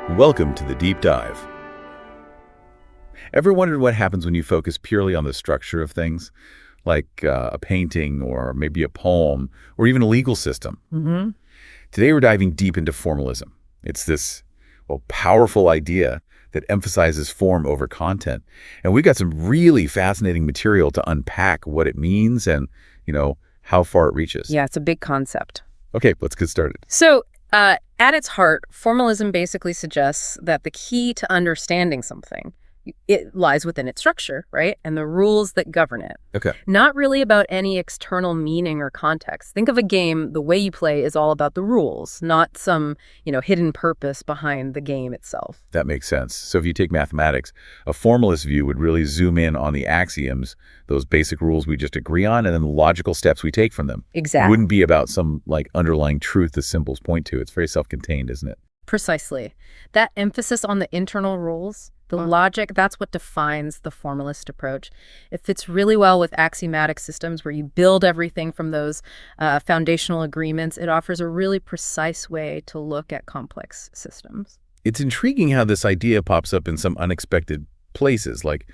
Welcome to the Deep Dive. Ever wondered what happens when you focus purely on the structure of things, like a painting or maybe a poem or even a legal system? Today we're diving deep into formalism. It's this, powerful idea that emphasizes form over content. And we've got some really fascinating material to unpack what it means and, how far it reaches. Yeah, it's a big concept. Okay, let's get started. So, at its heart, formalism basically suggests that the key to understanding something, it lies within its structure, right? And the rules that govern it. Okay. Not really about any external meaning or context. Think of a game, the way you play is all about the rules, not some, hidden purpose behind the game itself. That makes sense. So if you take mathematics, a formalist view would really zoom in on the axioms, those basic rules we just agree on, and then the logical steps we take from them. Exactly. It wouldn't be about some underlying truth the symbols point to. It's very self-contained, isn't it? Precisely. That emphasis on the internal rules, the logic, that's what defines the formalist approach. It fits really well with axiomatic systems where you build everything from those foundational agreements. It offers a really precise way to look at complex systems. It's intriguing how this idea pops up in some unexpected places. Like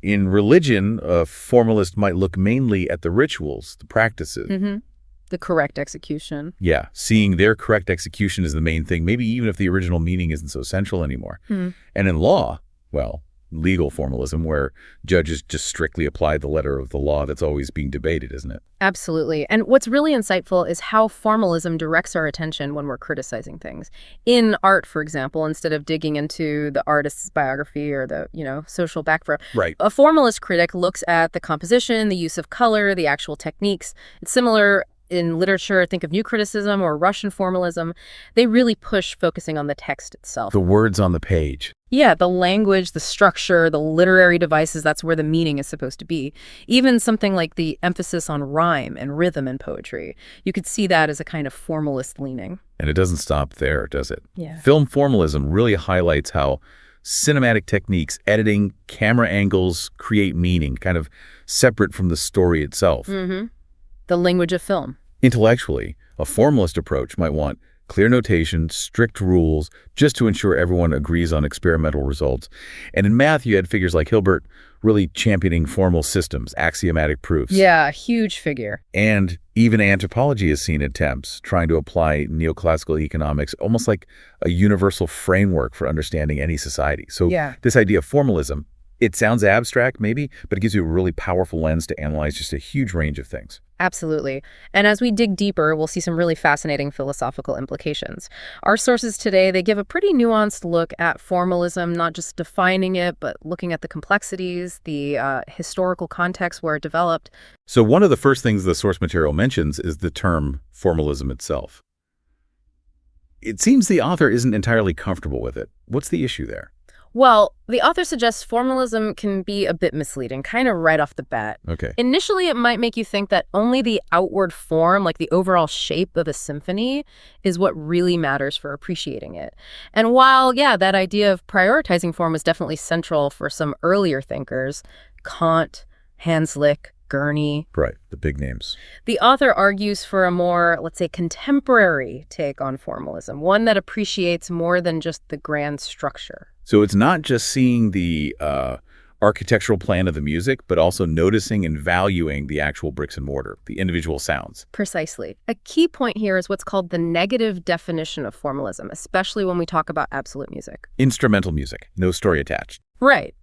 in religion, a formalist might look mainly at the rituals, the practices. The correct execution. Yeah, seeing their correct execution is the main thing, maybe even if the original meaning isn't so central anymore. And in law, legal formalism, where judges just strictly apply the letter of the law, that's always being debated, isn't it? Absolutely. And what's really insightful is how formalism directs our attention when we're criticizing things. In art, for example, instead of digging into the artist's biography or the, social background, right. A formalist critic looks at the composition, the use of color, the actual techniques. It's similar in literature. Think of New Criticism or Russian formalism. They really push focusing on the text itself. The words on the page. Yeah, the language, the structure, the literary devices, that's where the meaning is supposed to be. Even something like the emphasis on rhyme and rhythm in poetry. You could see that as a kind of formalist leaning. And it doesn't stop there, does it? Yeah. Film formalism really highlights how cinematic techniques, editing, camera angles create meaning, kind of separate from the story itself. The language of film. Intellectually, a formalist approach might want clear notation, strict rules, just to ensure everyone agrees on experimental results. And in math, you had figures like Hilbert really championing formal systems, axiomatic proofs. Yeah, a huge figure. And even anthropology has seen attempts trying to apply neoclassical economics, almost like a universal framework for understanding any society. So this idea of formalism, it sounds abstract maybe, but it gives you a really powerful lens to analyze just a huge range of things. Absolutely. And as we dig deeper, we'll see some really fascinating philosophical implications. Our sources today, they give a pretty nuanced look at formalism, not just defining it, but looking at the complexities, the historical context where it developed. So one of the first things the source material mentions is the term formalism itself. It seems the author isn't entirely comfortable with it. What's the issue there? Well, the author suggests formalism can be a bit misleading, kind of right off the bat. Okay. Initially, it might make you think that only the outward form, like the overall shape of a symphony, is what really matters for appreciating it. And while, that idea of prioritizing form was definitely central for some earlier thinkers, Kant, Hanslick, Gurney. Right, the big names. The author argues for a more, let's say, contemporary take on formalism, one that appreciates more than just the grand structure. So it's not just seeing the architectural plan of the music, but also noticing and valuing the actual bricks and mortar, the individual sounds. Precisely. A key point here is what's called the negative definition of formalism, especially when we talk about absolute music. Instrumental music, no story attached. Right.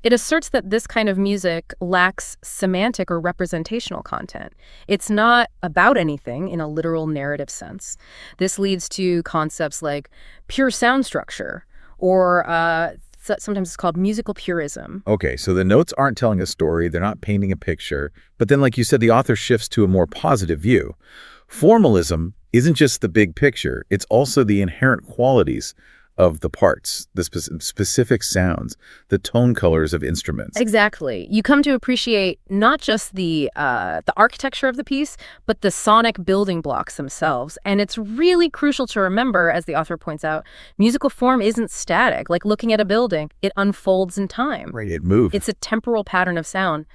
It asserts that this kind of music lacks semantic or representational content. It's not about anything in a literal narrative sense. This leads to concepts like pure sound structure, or sometimes it's called musical purism. Okay, so the notes aren't telling a story, they're not painting a picture, but then like you said, the author shifts to a more positive view. Formalism isn't just the big picture, it's also the inherent qualities of the parts, the specific sounds, the tone colors of instruments. Exactly. You come to appreciate not just the architecture of the piece, but the sonic building blocks themselves. And it's really crucial to remember, as the author points out, musical form isn't static. Like looking at a building, it unfolds in time. Right, it moves. It's a temporal pattern of sound.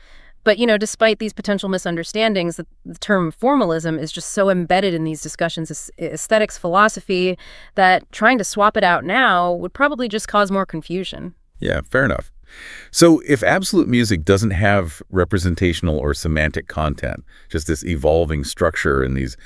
But, despite these potential misunderstandings, the term formalism is just so embedded in these discussions as aesthetics philosophy that trying to swap it out now would probably just cause more confusion. Yeah, fair enough. So if absolute music doesn't have representational or semantic content, just this evolving structure and these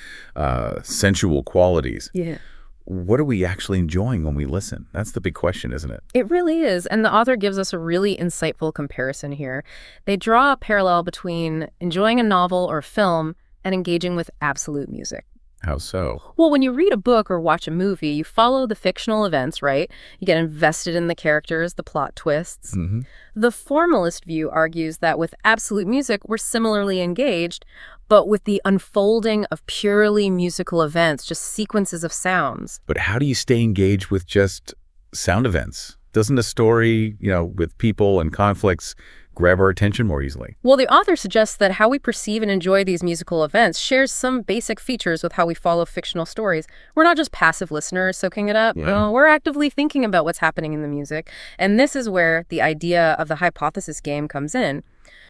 sensual qualities, Yeah. what are we actually enjoying when we listen? That's the big question, isn't it? It really is. And the author gives us a really insightful comparison here. They draw a parallel between enjoying a novel or film and engaging with absolute music. How so? Well, when you read a book or watch a movie, you follow the fictional events, right? You get invested in the characters, the plot twists. Hmm. The formalist view argues that with absolute music, we're similarly engaged, but with the unfolding of purely musical events, just sequences of sounds. But how do you stay engaged with just sound events? Doesn't a story, with people and conflicts grab our attention more easily? Well, the author suggests that how we perceive and enjoy these musical events shares some basic features with how we follow fictional stories. We're not just passive listeners soaking it up. Yeah. No, we're actively thinking about what's happening in the music. And this is where the idea of the hypothesis game comes in.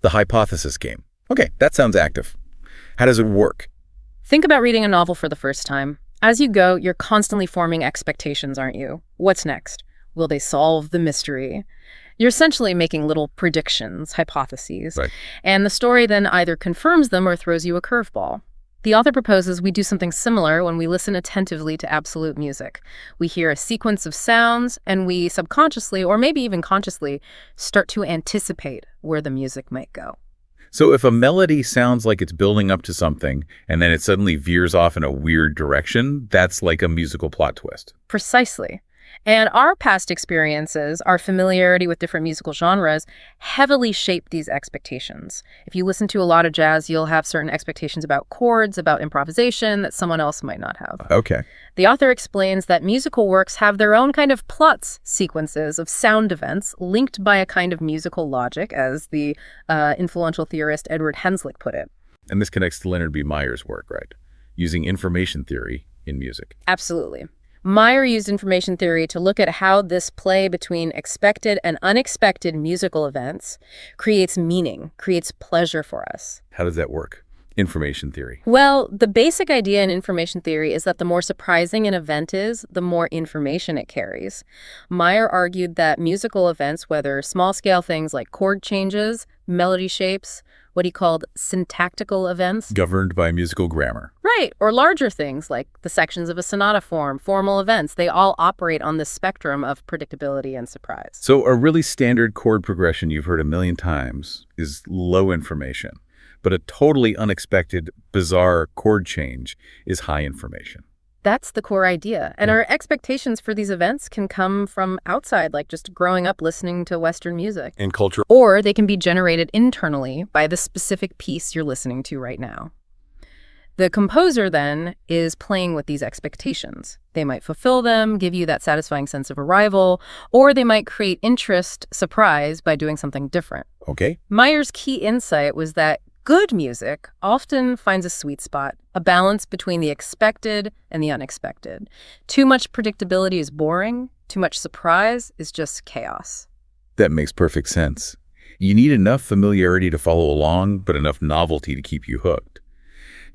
The hypothesis game. Okay, that sounds active. How does it work? Think about reading a novel for the first time. As you go, you're constantly forming expectations, aren't you? What's next? Will they solve the mystery? You're essentially making little predictions, hypotheses. Right. And the story then either confirms them or throws you a curveball. The author proposes we do something similar when we listen attentively to absolute music. We hear a sequence of sounds, and we subconsciously, or maybe even consciously, start to anticipate where the music might go. So if a melody sounds like it's building up to something and then it suddenly veers off in a weird direction, that's like a musical plot twist. Precisely. And our past experiences, our familiarity with different musical genres, heavily shape these expectations. If you listen to a lot of jazz, you'll have certain expectations about chords, about improvisation that someone else might not have. Okay. The author explains that musical works have their own kind of plots, sequences of sound events linked by a kind of musical logic, as the influential theorist Edward Henslick put it. And this connects to Leonard B. Meyer's work, right? Using information theory in music. Absolutely. Meyer used information theory to look at how this play between expected and unexpected musical events creates meaning, creates pleasure for us. How does that work? Information theory. Well, the basic idea in information theory is that the more surprising an event is, the more information it carries. Meyer argued that musical events, whether small-scale things like chord changes, melody shapes, what he called syntactical events. Governed by musical grammar. Right, or larger things like the sections of a sonata form, formal events, they all operate on this spectrum of predictability and surprise. So a really standard chord progression you've heard a million times is low information, but a totally unexpected, bizarre chord change is high information. That's the core idea. And our expectations for these events can come from outside, like just growing up listening to Western music. And culture. Or they can be generated internally by the specific piece you're listening to right now. The composer, then, is playing with these expectations. They might fulfill them, give you that satisfying sense of arrival, or they might create interest, surprise, by doing something different. Okay. Meyer's key insight was that good music often finds a sweet spot, a balance between the expected and the unexpected. Too much predictability is boring. Too much surprise is just chaos. That makes perfect sense. You need enough familiarity to follow along, but enough novelty to keep you hooked.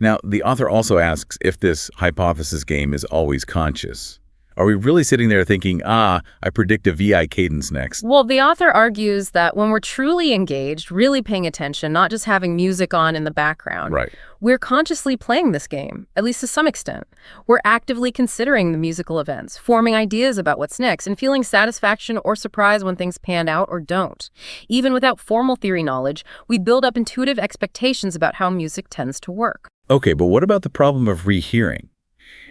Now, the author also asks if this hypothesis game is always conscious. Are we really sitting there thinking, I predict a VI cadence next? Well, the author argues that when we're truly engaged, really paying attention, not just having music on in the background, Right. we're consciously playing this game, at least to some extent. We're actively considering the musical events, forming ideas about what's next, and feeling satisfaction or surprise when things pan out or don't. Even without formal theory knowledge, we build up intuitive expectations about how music tends to work. Okay, but what about the problem of rehearing?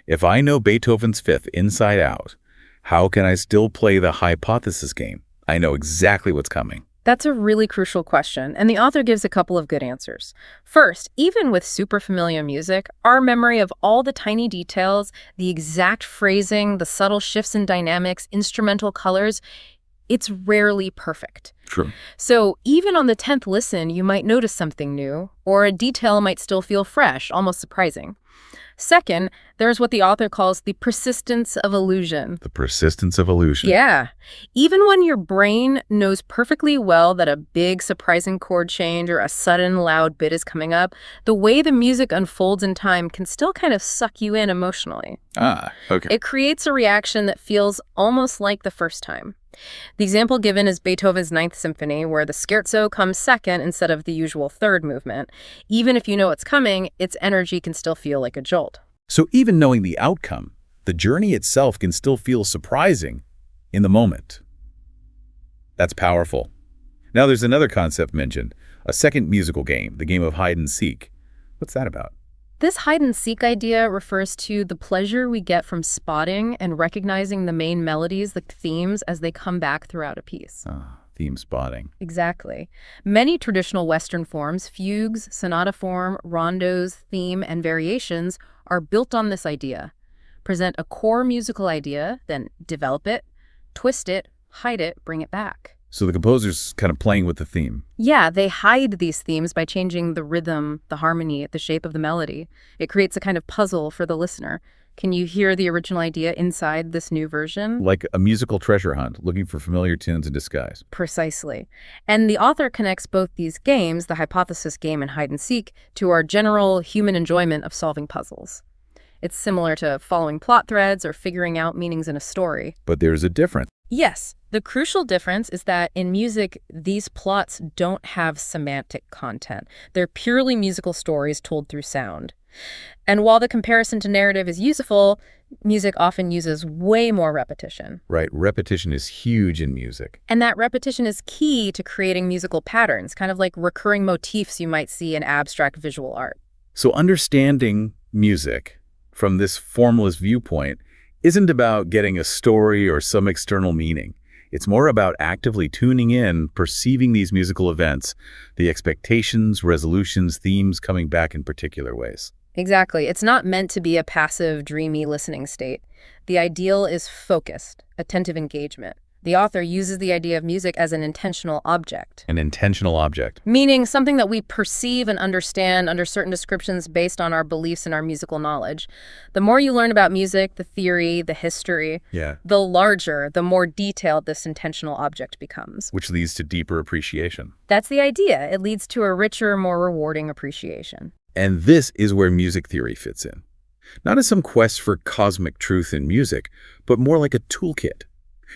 If I know Beethoven's Fifth inside out, how can I still play the hypothesis game? I know exactly what's coming. That's a really crucial question, and the author gives a couple of good answers. First, even with super familiar music, our memory of all the tiny details, the exact phrasing, the subtle shifts in dynamics, instrumental colors, it's rarely perfect. True. So even on the 10th listen, you might notice something new, or a detail might still feel fresh, almost surprising. Second, there's what the author calls the persistence of illusion. The persistence of illusion. Yeah. Even when your brain knows perfectly well that a big, surprising chord change or a sudden, loud bit is coming up, the way the music unfolds in time can still kind of suck you in emotionally. Ah, okay. It creates a reaction that feels almost like the first time. The example given is Beethoven's Ninth Symphony, where the scherzo comes second instead of the usual third movement. Even if you know it's coming, its energy can still feel like a jolt. So even knowing the outcome, the journey itself can still feel surprising in the moment. That's powerful. Now there's another concept mentioned, a second musical game, the game of hide and seek. What's that about? This hide-and-seek idea refers to the pleasure we get from spotting and recognizing the main melodies, the themes, as they come back throughout a piece. Theme spotting. Exactly. Many traditional Western forms, fugues, sonata form, rondos, theme, and variations, are built on this idea. Present a core musical idea, then develop it, twist it, hide it, bring it back. So the composer's kind of playing with the theme. Yeah, they hide these themes by changing the rhythm, the harmony, the shape of the melody. It creates a kind of puzzle for the listener. Can you hear the original idea inside this new version? Like a musical treasure hunt, looking for familiar tunes in disguise. Precisely. And the author connects both these games, the hypothesis game and hide and seek, to our general human enjoyment of solving puzzles. It's similar to following plot threads or figuring out meanings in a story. But there's a difference. Yes, the crucial difference is that in music, these plots don't have semantic content. They're purely musical stories told through sound. And while the comparison to narrative is useful, music often uses way more repetition. Right, repetition is huge in music. And that repetition is key to creating musical patterns, kind of like recurring motifs you might see in abstract visual art. So understanding music from this formalist viewpoint isn't about getting a story or some external meaning. It's more about actively tuning in, perceiving these musical events, the expectations, resolutions, themes coming back in particular ways. Exactly. It's not meant to be a passive, dreamy listening state. The ideal is focused, attentive engagement. The author uses the idea of music as an intentional object. An intentional object. Meaning something that we perceive and understand under certain descriptions based on our beliefs and our musical knowledge. The more you learn about music, the theory, the history, the larger, the more detailed this intentional object becomes. Which leads to deeper appreciation. That's the idea. It leads to a richer, more rewarding appreciation. And this is where music theory fits in. Not as some quest for cosmic truth in music, but more like a toolkit,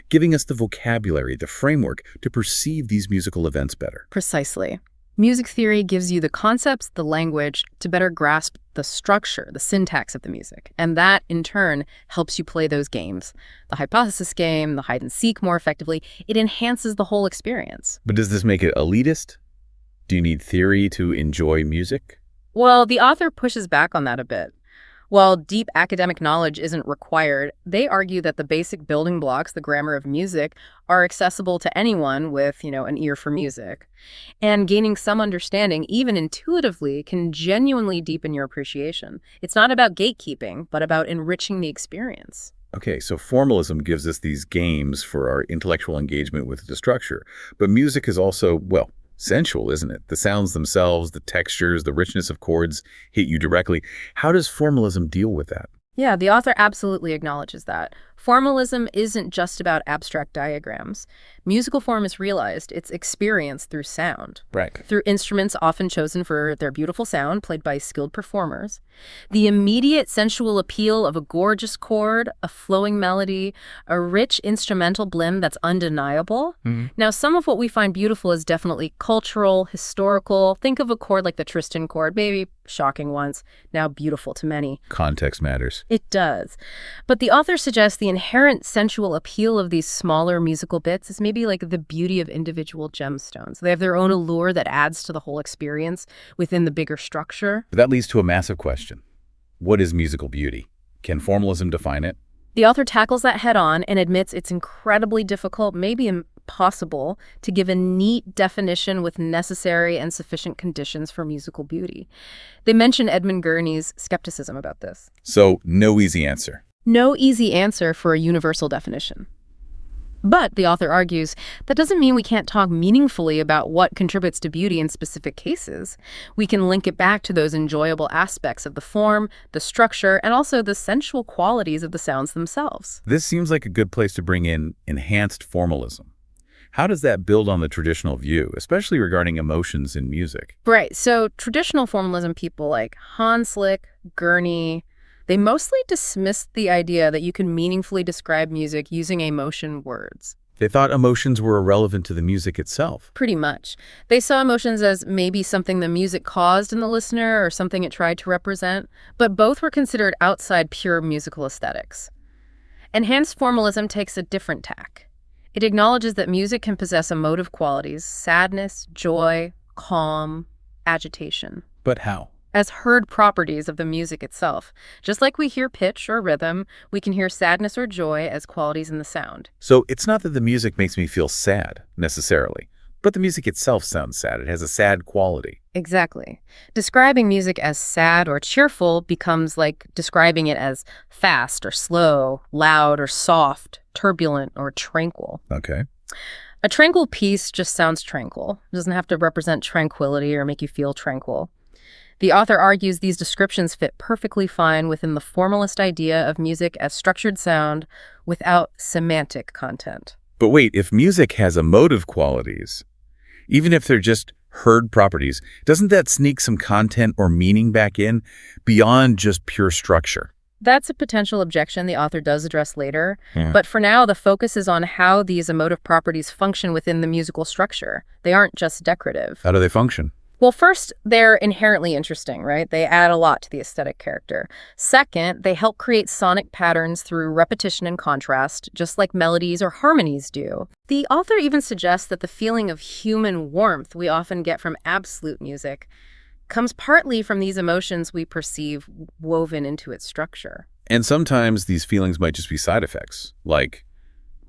giving us the vocabulary, the framework to perceive these musical events better. Precisely. Music theory gives you the concepts, the language, to better grasp the structure, the syntax of the music. And that, in turn, helps you play those games. The hypothesis game, the hide and seek more effectively. It enhances the whole experience. But does this make it elitist? Do you need theory to enjoy music? Well, the author pushes back on that a bit. While deep academic knowledge isn't required, they argue that the basic building blocks, the grammar of music, are accessible to anyone with, an ear for music. And gaining some understanding, even intuitively, can genuinely deepen your appreciation. It's not about gatekeeping, but about enriching the experience. Okay, so formalism gives us these games for our intellectual engagement with the structure. But music is also, sensual, isn't it? The sounds themselves, the textures, the richness of chords hit you directly. How does formalism deal with that? Yeah, the author absolutely acknowledges that. Formalism isn't just about abstract diagrams. Musical form is realized, it's experienced through sound. Right. Through instruments often chosen for their beautiful sound, played by skilled performers. The immediate sensual appeal of a gorgeous chord, a flowing melody, a rich instrumental blend that's undeniable. Now, some of what we find beautiful is definitely cultural, historical. Think of a chord like the Tristan chord, maybe shocking once, now beautiful to many. Context matters. It does. But the author suggests the inherent sensual appeal of these smaller musical bits is maybe like the beauty of individual gemstones. They have their own allure that adds to the whole experience within the bigger structure. But that leads to a massive question. What is musical beauty? Can formalism define it? The author tackles that head on and admits it's incredibly difficult, maybe impossible, to give a neat definition with necessary and sufficient conditions for musical beauty. They mention Edmund Gurney's skepticism about this. So, no easy answer. No easy answer for a universal definition. But, the author argues, that doesn't mean we can't talk meaningfully about what contributes to beauty in specific cases. We can link it back to those enjoyable aspects of the form, the structure, and also the sensual qualities of the sounds themselves. This seems like a good place to bring in enhanced formalism. How does that build on the traditional view, especially regarding emotions in music? Right, so traditional formalism people like Hanslick, Gurney, they mostly dismissed the idea that you can meaningfully describe music using emotion words. They thought emotions were irrelevant to the music itself. Pretty much. They saw emotions as maybe something the music caused in the listener or something it tried to represent, but both were considered outside pure musical aesthetics. Enhanced formalism takes a different tack. It acknowledges that music can possess emotive qualities, sadness, joy, calm, agitation, But how? as heard properties of the music itself. Just like we hear pitch or rhythm, we can hear sadness or joy as qualities in the sound. So it's not that the music makes me feel sad, necessarily, but the music itself sounds sad. It has a sad quality. Exactly. Describing music as sad or cheerful becomes like describing it as fast or slow, loud or soft, turbulent or tranquil. Okay. A tranquil piece just sounds tranquil. It doesn't have to represent tranquility or make you feel tranquil. The author argues these descriptions fit perfectly fine within the formalist idea of music as structured sound without semantic content. But wait, if music has emotive qualities, even if they're just heard properties, doesn't that sneak some content or meaning back in beyond just pure structure? That's a potential objection the author does address later, Yeah. but for now the focus is on how these emotive properties function within the musical structure. They aren't just decorative. How do they function? Well, first, they're inherently interesting, right? They add a lot to the aesthetic character. Second, they help create sonic patterns through repetition and contrast, just like melodies or harmonies do. The author even suggests that the feeling of human warmth we often get from absolute music comes partly from these emotions we perceive woven into its structure. And sometimes these feelings might just be side effects, like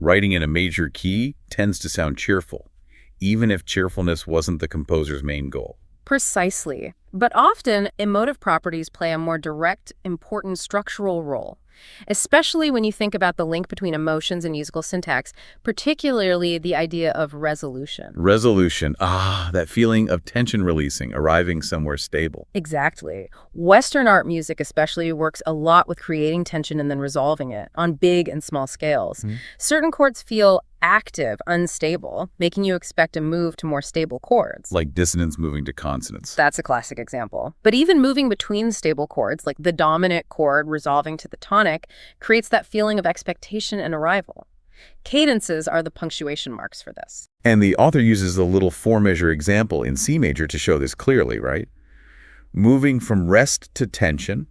writing in a major key tends to sound cheerful, even if cheerfulness wasn't the composer's main goal. Precisely. But often, emotive properties play a more direct, important structural role, especially when you think about the link between emotions and musical syntax, particularly the idea of resolution. Resolution. That feeling of tension releasing, arriving somewhere stable. Exactly. Western art music especially works a lot with creating tension and then resolving it on big and small scales. Certain chords feel active, unstable, making you expect a move to more stable chords. Like dissonance moving to consonance. That's a classic example. But even moving between stable chords, like the dominant chord resolving to the tonic, creates that feeling of expectation and arrival. Cadences are the punctuation marks for this. And the author uses a little four-measure example in C major to show this clearly, right? Moving from rest to tension,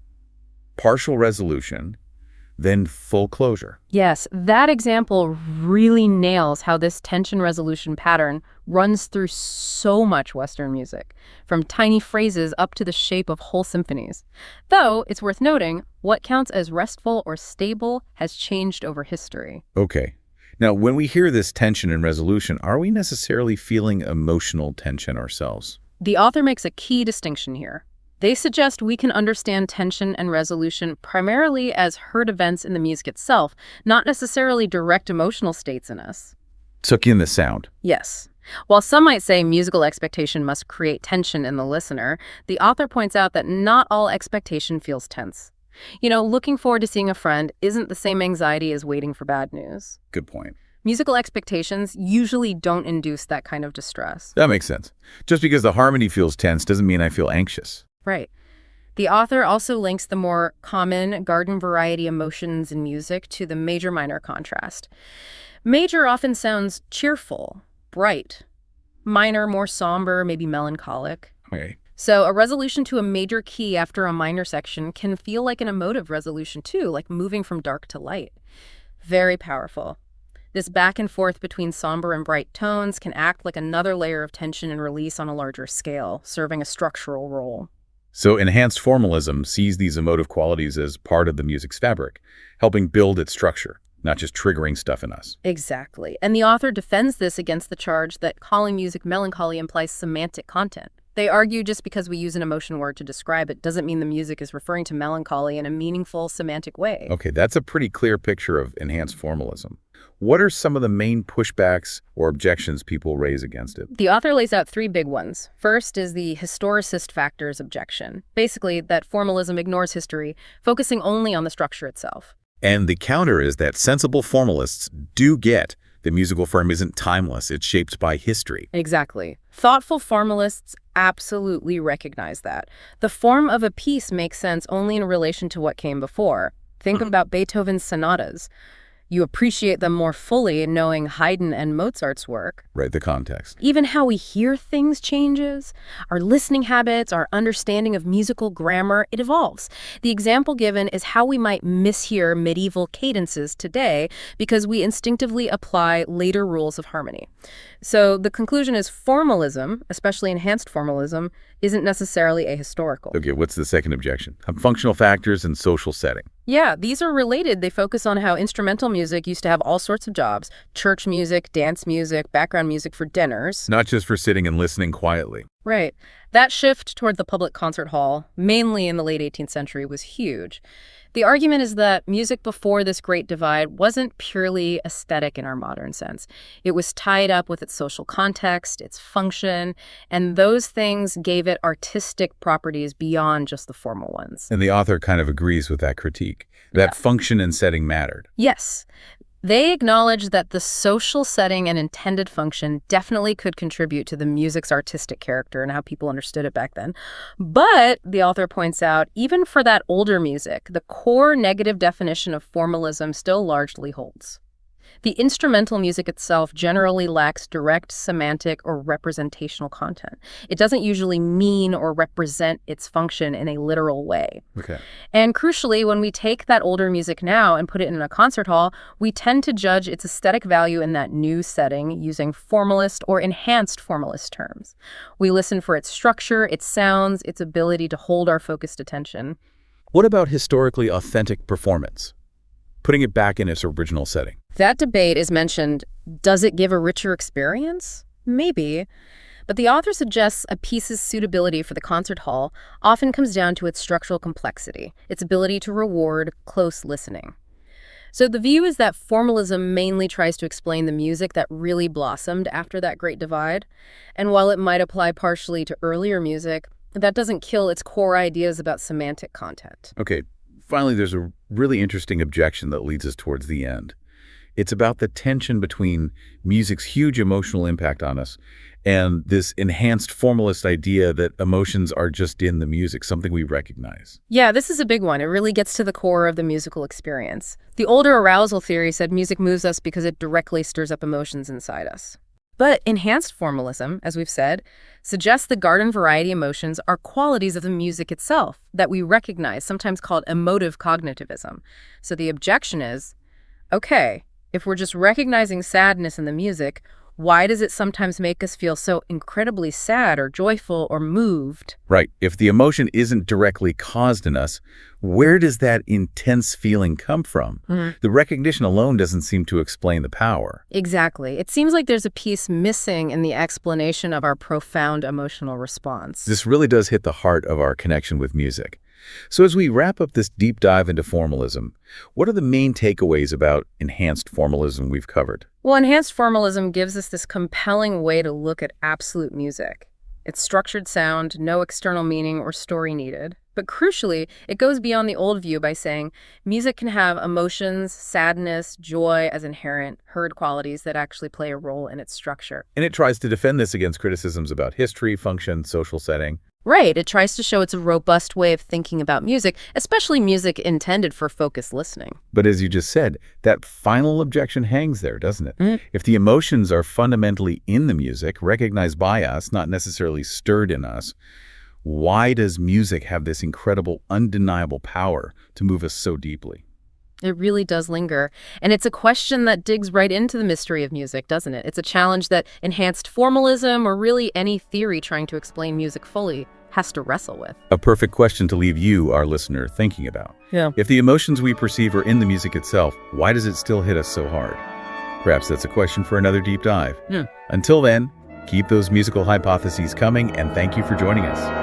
partial resolution, then full closure. Yes, that example really nails how this tension resolution pattern runs through so much Western music, from tiny phrases up to the shape of whole symphonies. Though, it's worth noting, what counts as restful or stable has changed over history. Okay. Now, when we hear this tension and resolution, are we necessarily feeling emotional tension ourselves? The author makes a key distinction here. They suggest we can understand tension and resolution primarily as heard events in the music itself, not necessarily direct emotional states in us. Took in the sound. Yes. While some might say musical expectation must create tension in the listener, the author points out that not all expectation feels tense. You know, looking forward to seeing a friend isn't the same anxiety as waiting for bad news. Good point. Musical expectations usually don't induce that kind of distress. That makes sense. Just because the harmony feels tense doesn't mean I feel anxious. Right. The author also links the more common garden variety emotions in music to the major-minor contrast. Major often sounds cheerful, bright. Minor, more somber, maybe melancholic. Okay. So a resolution to a major key after a minor section can feel like an emotive resolution too, like moving from dark to light. Very powerful. This back and forth between somber and bright tones can act like another layer of tension and release on a larger scale, serving a structural role. So enhanced formalism sees these emotive qualities as part of the music's fabric, helping build its structure, not just triggering stuff in us. Exactly. And the author defends this against the charge that calling music melancholy implies semantic content. They argue just because we use an emotion word to describe it doesn't mean the music is referring to melancholy in a meaningful semantic way. Okay, that's a pretty clear picture of enhanced formalism. What are some of the main pushbacks or objections people raise against it? The author lays out three big ones. First is the historicist factors objection. Basically, that formalism ignores history, focusing only on the structure itself. And the counter is that sensible formalists do get the musical form isn't timeless, it's shaped by history. Exactly. Thoughtful formalists absolutely recognize that. The form of a piece makes sense only in relation to what came before. Think about Beethoven's sonatas. You appreciate them more fully knowing Haydn and Mozart's work. Right, the context. Even how we hear things changes. Our listening habits, our understanding of musical grammar, it evolves. The example given is how we might mishear medieval cadences today because we instinctively apply later rules of harmony. So the conclusion is formalism, especially enhanced formalism, isn't necessarily ahistorical. Okay, what's the second objection? Functional factors and social setting. Yeah, these are related. They focus on how instrumental music used to have all sorts of jobs: church music, dance music, background music for dinners. Not just for sitting and listening quietly. Right. That shift toward the public concert hall, mainly in the late 18th century, was huge. The argument is that music before this great divide wasn't purely aesthetic in our modern sense. It was tied up with its social context, its function, and those things gave it artistic properties beyond just the formal ones. And the author kind of agrees with that critique, that function and setting mattered. Yes. They acknowledge that the social setting and intended function definitely could contribute to the music's artistic character and how people understood it back then. But, the author points out, even for that older music, the core negative definition of formalism still largely holds. The instrumental music itself generally lacks direct semantic or representational content. It doesn't usually mean or represent its function in a literal way. Okay. And crucially, when we take that older music now and put it in a concert hall, we tend to judge its aesthetic value in that new setting using formalist or enhanced formalist terms. We listen for its structure, its sounds, its ability to hold our focused attention. What about historically authentic performance? Putting it back in its original setting. That debate is mentioned. Does it give a richer experience? Maybe. But the author suggests a piece's suitability for the concert hall often comes down to its structural complexity, its ability to reward close listening. So the view is that formalism mainly tries to explain the music that really blossomed after that great divide. And while it might apply partially to earlier music, that doesn't kill its core ideas about semantic content. Okay, finally, there's a really interesting objection that leads us towards the end. It's about the tension between music's huge emotional impact on us and this enhanced formalist idea that emotions are just in the music, something we recognize. Yeah, this is a big one. It really gets to the core of the musical experience. The older arousal theory said music moves us because it directly stirs up emotions inside us. But enhanced formalism, as we've said, suggests the garden variety emotions are qualities of the music itself that we recognize, sometimes called emotive cognitivism. So the objection is, okay, if we're just recognizing sadness in the music, why does it sometimes make us feel so incredibly sad or joyful or moved? Right. If the emotion isn't directly caused in us, where does that intense feeling come from? The recognition alone doesn't seem to explain the power. Exactly. It seems like there's a piece missing in the explanation of our profound emotional response. This really does hit the heart of our connection with music. So as we wrap up this deep dive into formalism, what are the main takeaways about enhanced formalism we've covered? Well, enhanced formalism gives us this compelling way to look at absolute music. It's structured sound, no external meaning or story needed. But crucially, it goes beyond the old view by saying music can have emotions, sadness, joy as inherent, heard qualities that actually play a role in its structure. And it tries to defend this against criticisms about history, function, social setting. Right. It tries to show it's a robust way of thinking about music, especially music intended for focused listening. But as you just said, that final objection hangs there, doesn't it? If the emotions are fundamentally in the music, recognized by us, not necessarily stirred in us, why does music have this incredible, undeniable power to move us so deeply? It really does linger. And it's a question that digs right into the mystery of music, doesn't it? It's a challenge that enhanced formalism, or really any theory trying to explain music fully, has to wrestle with. A perfect question to leave you, our listener, thinking about. Yeah. If the emotions we perceive are in the music itself, why does it still hit us so hard? Perhaps that's a question for another deep dive. Until then, keep those musical hypotheses coming, and thank you for joining us.